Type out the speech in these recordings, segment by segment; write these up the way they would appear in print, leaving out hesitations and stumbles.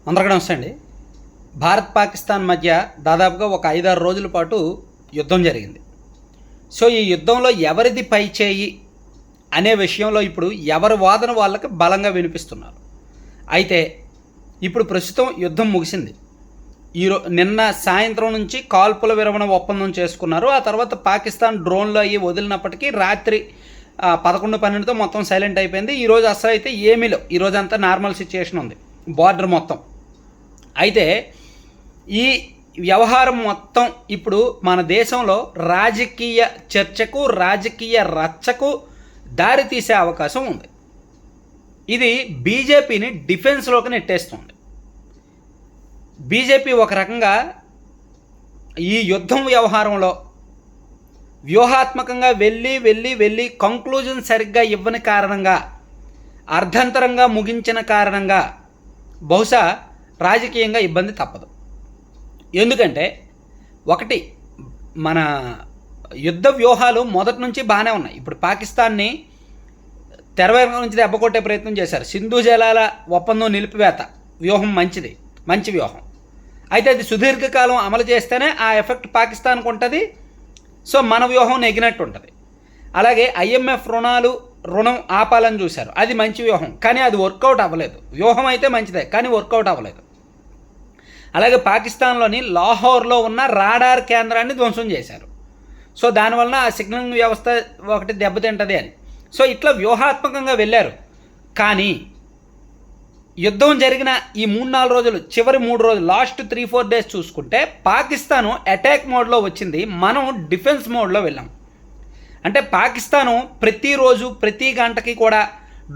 అందరికీ నమస్తే అండి. భారత్ పాకిస్తాన్ మధ్య దాదాపుగా ఒక 5-6 రోజుల పాటు యుద్ధం జరిగింది. సో ఈ యుద్ధంలో ఎవరిది పై చేయి అనే విషయంలో ఇప్పుడు ఎవరి వాదన వాళ్ళకి బలంగా వినిపిస్తున్నారు. అయితే ఇప్పుడు ప్రస్తుతం యుద్ధం ముగిసింది. నిన్న సాయంత్రం నుంచి కాల్పుల విరమణ ఒప్పందం చేసుకున్నారు. ఆ తర్వాత పాకిస్తాన్ డ్రోన్లు అయ్యి వదిలినప్పటికీ రాత్రి 11-12తో మొత్తం సైలెంట్ అయిపోయింది. ఈరోజు అసలు అయితే ఏమీలో ఈరోజంతా నార్మల్ సిచ్యుయేషన్ ఉంది బార్డర్ మొత్తం. అయితే ఈ వ్యవహారం మొత్తం ఇప్పుడు మన దేశంలో రాజకీయ చర్చకు, రాజకీయ రచ్చకు దారి తీసే అవకాశం ఉంది. ఇది బీజేపీని డిఫెన్స్లోకి నెట్టేస్తుంది. బీజేపీ ఒక రకంగా ఈ యుద్ధం వ్యవహారంలో వ్యూహాత్మకంగా వెళ్ళి కంక్లూజన్ సరిగ్గా ఇవ్వని కారణంగా, అర్ధంతరంగా ముగించిన కారణంగా బహుశా రాజకీయంగా ఇబ్బంది తప్పదు. ఎందుకంటే ఒకటి, మన యుద్ధ వ్యూహాలు మొదటి నుంచి బాగానే ఉన్నాయి. ఇప్పుడు పాకిస్తాన్ని తెరవేగం నుంచి దెబ్బ కొట్టే ప్రయత్నం చేశారు. సింధు జలాల ఒప్పందం నిలిపివేత వ్యూహం మంచి వ్యూహం. అయితే అది సుదీర్ఘకాలం అమలు చేస్తేనే ఆ ఎఫెక్ట్ పాకిస్తాన్కు ఉంటుంది. సో మన వ్యూహం నెగ్గినట్టు ఉంటుంది. అలాగే IMF రుణం ఆపాలని చూశారు, అది మంచి వ్యూహం, కానీ అది వర్కౌట్ అవ్వలేదు. వ్యూహం అయితే మంచిదే, కానీ వర్కౌట్ అవ్వలేదు. అలాగే పాకిస్తాన్లోని లాహోర్లో ఉన్న రాడార్ కేంద్రాన్ని ధ్వంసం చేశారు. సో దానివలన ఆ సిగ్నలింగ్ వ్యవస్థ ఒకటి దెబ్బతింటుంది అని. సో ఇట్లా వ్యూహాత్మకంగా వెళ్ళారు. కానీ యుద్ధం జరిగిన ఈ 3-4 రోజులు, చివరి 3 రోజులు, లాస్ట్ 3-4 డేస్ చూసుకుంటే పాకిస్తాను అటాక్ మోడ్లో వచ్చింది, మనం డిఫెన్స్ మోడ్లో వెళ్ళాం. అంటే పాకిస్తాను ప్రతిరోజు ప్రతి గంటకి కూడా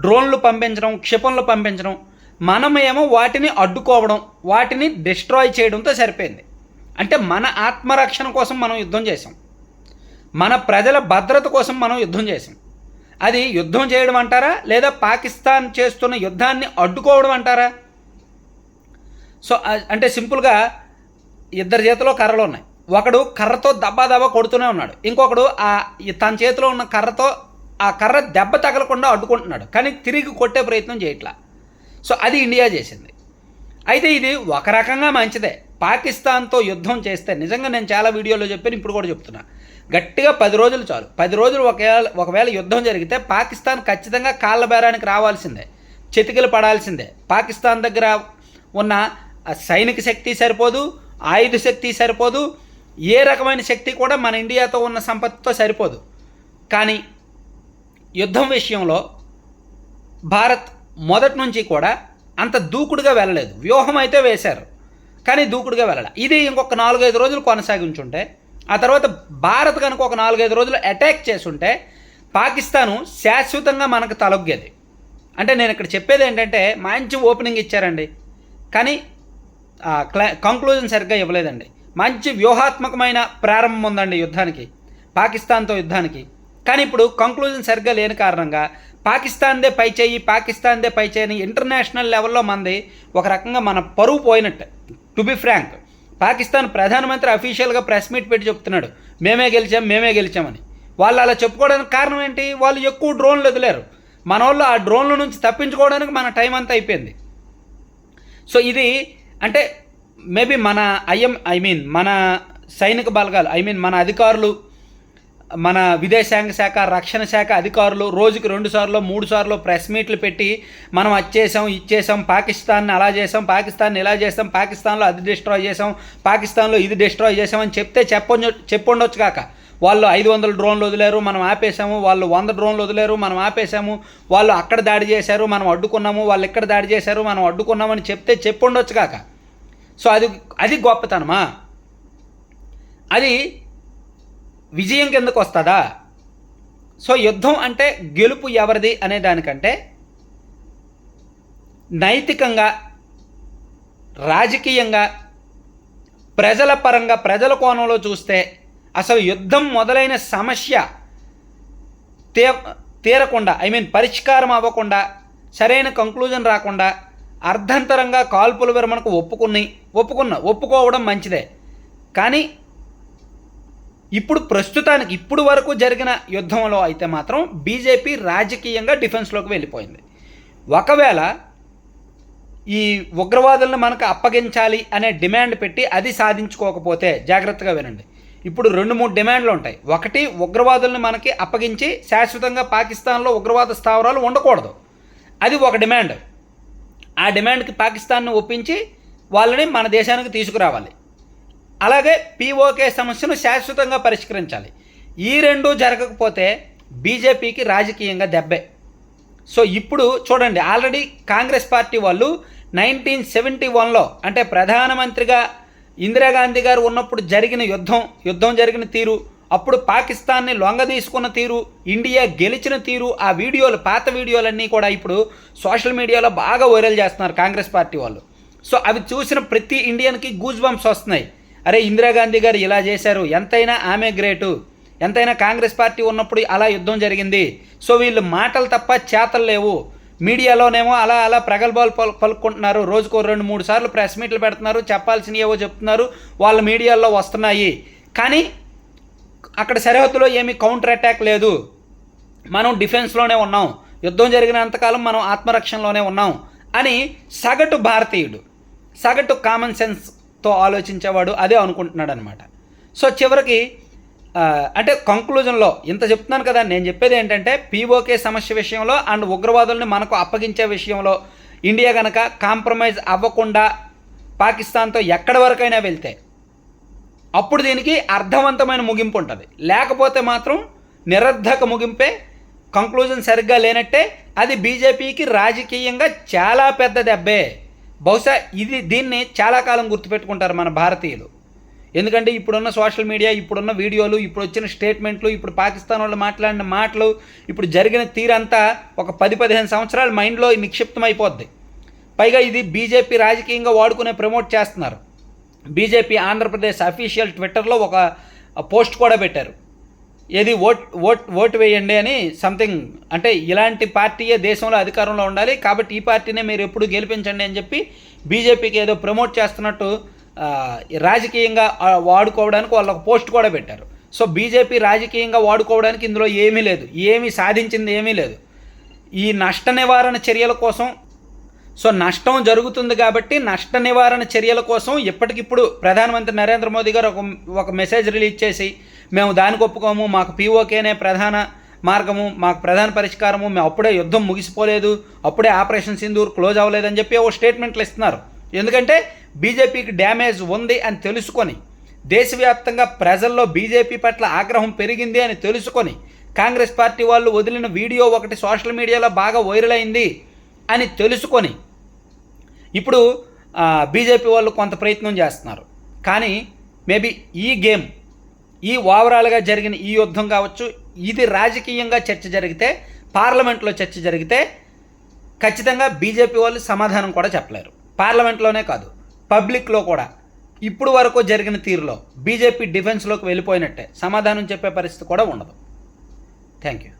డ్రోన్లు పంపించడం, క్షిపణులు పంపించడం, మనమేమో వాటిని అడ్డుకోవడం, వాటిని డిస్ట్రాయ్ చేయడంతో సరిపోయింది. అంటే మన ఆత్మరక్షణ కోసం మనం యుద్ధం చేసాం, మన ప్రజల భద్రత కోసం మనం యుద్ధం చేసాం. అది యుద్ధం చేయడం అంటారా, లేదా పాకిస్తాన్ చేస్తున్న యుద్ధాన్ని అడ్డుకోవడం అంటారా? సో అంటే సింపుల్గా ఇద్దరి చేతిలో కర్రలు ఉన్నాయి. ఒకడు కర్రతో దబ్బా కొడుతూనే ఉన్నాడు, ఇంకొకడు తన చేతిలో ఉన్న కర్రతో ఆ కర్ర దెబ్బ తగలకుండా అడ్డుకుంటున్నాడు, కానీ తిరిగి కొట్టే ప్రయత్నం చేయట్లా. సో అది ఇండియా చేసింది. అయితే ఇది ఒక రకంగా మంచిదే. పాకిస్తాన్తో యుద్ధం చేస్తే నిజంగా నేను చాలా వీడియోలో చెప్పాను, ఇప్పుడు కూడా చెప్తున్నా, గట్టిగా 10 రోజులు చాలు. 10 రోజులు ఒకవేళ యుద్ధం జరిగితే పాకిస్తాన్ ఖచ్చితంగా కాళ్ళ బేరానికి రావాల్సిందే, చితికిలు పడాల్సిందే. పాకిస్తాన్ దగ్గర ఉన్న సైనిక శక్తి సరిపోదు, ఆయుధ శక్తి సరిపోదు, ఏ రకమైన శక్తి కూడా మన ఇండియాతో ఉన్న సంపత్తితో సరిపోదు. కానీ యుద్ధం విషయంలో భారత్ మొదటి నుంచి కూడా అంత దూకుడుగా వెళ్ళలేదు. వ్యూహం అయితే వేశారు, కానీ దూకుడుగా వెళ్ళాలి. ఇది ఇంకొక 4-5 రోజులు కొనసాగించుంటే, ఆ తర్వాత భారత్ కనుక ఒక 4-5 రోజులు అటాక్ చేసుంటే పాకిస్తాను శాశ్వతంగా మనకు తలొగ్గేది. అంటే నేను ఇక్కడ చెప్పేది ఏంటంటే, మంచి ఓపెనింగ్ ఇచ్చారండి, కానీ కంక్లూజన్ సరిగ్గా ఇవ్వలేదండి. మంచి వ్యూహాత్మకమైన ప్రారంభం ఉందండి యుద్ధానికి, పాకిస్తాన్తో యుద్ధానికి. కానీ ఇప్పుడు కంక్లూజన్ సరిగ్గా లేని కారణంగా పాకిస్తాన్దే పై చేయి ఇంటర్నేషనల్ లెవెల్లో మంది ఒక రకంగా మన పరువు పోయినట్టే. టు బి ఫ్రాంక్, పాకిస్తాన్ ప్రధానమంత్రి అఫీషియల్గా ప్రెస్ మీట్ పెట్టి చెప్తున్నాడు, మేమే గెలిచామని. వాళ్ళు అలా చెప్పుకోవడానికి కారణం ఏంటి? వాళ్ళు ఎక్కువ డ్రోన్లు వదిలేరు. మన వాళ్ళు ఆ డ్రోన్ల నుంచి తప్పించుకోవడానికి మన టైం అంతా అయిపోయింది. సో ఇది అంటే మేబీ మన మన సైనిక బలగాలు, మన అధికారులు, మన విదేశాంగ శాఖ, రక్షణ శాఖ అధికారులు రోజుకి 2 సార్లు 3 సార్లు ప్రెస్ మీట్లు పెట్టి మనం ఇచ్చేసాం, పాకిస్తాన్ని అలా చేసాం, పాకిస్తాన్ని ఇలా చేసాం, పాకిస్తాన్లో అది డిస్ట్రాయ్ చేసాం, పాకిస్తాన్లో ఇది డిస్ట్రాయ్ చేసామని చెప్పుండొచ్చు కాక, వాళ్ళు 500 డ్రోన్లు వదిలేరు, మనం ఆపేసాము, వాళ్ళు 100 డ్రోన్లు వదిలేరు, మనం ఆపేసాము, వాళ్ళు అక్కడ దాడి చేశారు, మనం అడ్డుకున్నాము, వాళ్ళు ఇక్కడ దాడి చేశారు, మనం అడ్డుకున్నామని చెప్పుండొచ్చు కాక. సో అది గొప్పతనమా? అది విజయం కిందకు వస్తుందా? సో యుద్ధం అంటే గెలుపు ఎవరిది అనే దానికంటే నైతికంగా, రాజకీయంగా, ప్రజల పరంగా, ప్రజల కోణంలో చూస్తే అసలు యుద్ధం మొదలైన సమస్య తీరకుండా, పరిష్కారం అవ్వకుండా, సరైన కంక్లూజన్ రాకుండా, అర్ధంతరంగా కాల్పుల విరమణకు ఒప్పుకోవడం మంచిదే. కానీ ప్రస్తుతానికి ఇప్పుడు వరకు జరిగిన యుద్ధంలో అయితే మాత్రం బీజేపీ రాజకీయంగా డిఫెన్స్లోకి వెళ్ళిపోయింది. ఒకవేళ ఈ ఉగ్రవాదులను మనకు అప్పగించాలి అనే డిమాండ్ పెట్టి అది సాధించుకోకపోతే, జాగ్రత్తగా వినండి, ఇప్పుడు 2-3 డిమాండ్లు ఉంటాయి. ఒకటి, ఉగ్రవాదులను మనకి అప్పగించి శాశ్వతంగా పాకిస్తాన్లో ఉగ్రవాద స్థావరాలు ఉండకూడదు, అది ఒక డిమాండ్. ఆ డిమాండ్కి పాకిస్తాన్ను ఒప్పించి వాళ్ళని మన దేశానికి తీసుకురావాలి. అలాగే పీఓకే సమస్యను శాశ్వతంగా పరిష్కరించాలి. ఈ రెండు జరగకపోతే బీజేపీకి రాజకీయంగా దెబ్బే. సో ఇప్పుడు చూడండి, ఆల్రెడీ కాంగ్రెస్ పార్టీ వాళ్ళు 1971లో అంటే ప్రధానమంత్రిగా ఇందిరాగాంధీ గారు ఉన్నప్పుడు జరిగిన యుద్ధం జరిగిన తీరు, అప్పుడు పాకిస్తాన్ని లొంగ తీసుకున్న తీరు, ఇండియా గెలిచిన తీరు, ఆ వీడియోలు, పాత వీడియోలన్నీ కూడా ఇప్పుడు సోషల్ మీడియాలో బాగా వైరల్ చేస్తున్నారు కాంగ్రెస్ పార్టీ వాళ్ళు. సో అవి చూసిన ప్రతి ఇండియన్కి గూజ్ బంప్స్ వస్తున్నాయి. అరే, ఇందిరాగాంధీ గారు ఇలా చేశారు, ఎంతైనా ఆమె గ్రేటు, ఎంతైనా కాంగ్రెస్ పార్టీ ఉన్నప్పుడు అలా యుద్ధం జరిగింది. సో వీళ్ళు మాటలు తప్ప చేతలు లేవు. మీడియాలోనేమో అలా ప్రగల్భాలు పలుకుంటున్నారు, రోజుకో 2-3 సార్లు ప్రెస్ మీట్లు పెడుతున్నారు, చెప్పాల్సినవి ఏవో చెప్తున్నారు, వాళ్ళ మీడియాలో వస్తున్నాయి. కానీ అక్కడ సరిహద్దులో ఏమీ కౌంటర్ అటాక్ లేదు, మనం డిఫెన్స్లోనే ఉన్నాం, యుద్ధం జరిగినంతకాలం మనం ఆత్మరక్షణలోనే ఉన్నాం అని సగటు భారతీయుడు, సగటు కామన్ సెన్స్తో ఆలోచించేవాడు అదే అనుకుంటున్నాడు అనమాట. సో చివరికి అంటే కంక్లూజన్లో ఇంత చెప్తున్నాను కదా, నేను చెప్పేది ఏంటంటే పీఓకే సమస్య విషయంలో అండ్ ఉగ్రవాదుల్ని మనకు అప్పగించే విషయంలో ఇండియా కనుక కాంప్రమైజ్ అవ్వకుండా పాకిస్తాన్తో ఎక్కడి వరకైనా వెళ్తే అప్పుడు దీనికి అర్థవంతమైన ముగింపు ఉంటుంది. లేకపోతే మాత్రం నిరర్ధక ముగింపే, కంక్లూజన్ సరిగ్గా లేనట్టే, అది బీజేపీకి రాజకీయంగా చాలా పెద్ద దెబ్బే. బహుశా దీన్ని చాలా కాలం గుర్తుపెట్టుకుంటారు మన భారతీయులు. ఎందుకంటే ఇప్పుడున్న సోషల్ మీడియా, ఇప్పుడున్న వీడియోలు, ఇప్పుడు వచ్చిన స్టేట్మెంట్లు, ఇప్పుడు పాకిస్తాన్ వాళ్ళు మాట్లాడిన మాటలు, ఇప్పుడు జరిగిన తీరంతా ఒక 10-15 సంవత్సరాల మైండ్లో నిక్షిప్తమైపోద్ది. పైగా ఇది బీజేపీ రాజకీయంగా వాడుకునే ప్రమోట్ చేస్తున్నారు. బీజేపీ ఆంధ్రప్రదేశ్ అఫీషియల్ ట్విట్టర్లో ఒక పోస్ట్ కూడా పెట్టారు, ఏది ఓటు వేయండి అని సంథింగ్, అంటే ఇలాంటి పార్టీయే దేశంలో అధికారంలో ఉండాలి కాబట్టి ఈ పార్టీనే మీరు ఎప్పుడు గెలిపించండి అని చెప్పి బీజేపీకి ఏదో ప్రమోట్ చేస్తున్నట్టు రాజకీయంగా వాడుకోవడానికి వాళ్ళు ఒక పోస్ట్ కూడా పెట్టారు. సో బీజేపీ రాజకీయంగా వాడుకోవడానికి ఇందులో ఏమీ లేదు, ఏమీ సాధించింది ఏమీ లేదు. ఈ నష్ట నివారణ చర్యల కోసం, సో నష్టం జరుగుతుంది కాబట్టి నష్ట నివారణ చర్యల కోసం ఇప్పటికిప్పుడు ప్రధానమంత్రి నరేంద్ర మోదీ గారు ఒక మెసేజ్ రిలీజ్ చేసి, మేము దానికి ఒప్పుకోము, మాకు పీఓకేనే ప్రధాన మార్గము, మాకు ప్రధాన పరిష్కారము, మేము అప్పుడే యుద్ధం ముగిసిపోలేదు, అప్పుడే ఆపరేషన్ సింధూర్ క్లోజ్ అవ్వలేదని చెప్పి ఓ స్టేట్మెంట్లు ఇస్తున్నారు. ఎందుకంటే బీజేపీకి డ్యామేజ్ ఉంది అని తెలుసుకొని, దేశవ్యాప్తంగా ప్రజల్లో బీజేపీ పట్ల ఆగ్రహం పెరిగింది అని తెలుసుకొని, కాంగ్రెస్ పార్టీ వాళ్ళు వదిలిన వీడియో ఒకటి సోషల్ మీడియాలో బాగా వైరల్ అయింది అని తెలుసుకొని ఇప్పుడు బీజేపీ వాళ్ళు కొంత ప్రయత్నం చేస్తున్నారు. కానీ మేబీ ఈ ఓవరాల్గా జరిగిన ఈ యుద్ధం కావచ్చు, ఇది రాజకీయంగా చర్చ జరిగితే, పార్లమెంట్లో చర్చ జరిగితే ఖచ్చితంగా బీజేపీ వాళ్ళు సమాధానం కూడా చెప్పలేరు. పార్లమెంట్లోనే కాదు, పబ్లిక్లో కూడా ఇప్పుడు వరకు జరిగిన తీరులో బీజేపీ డిఫెన్స్లోకి వెళ్ళిపోయినట్టే, సమాధానం చెప్పే పరిస్థితి కూడా ఉండదు. Thank you.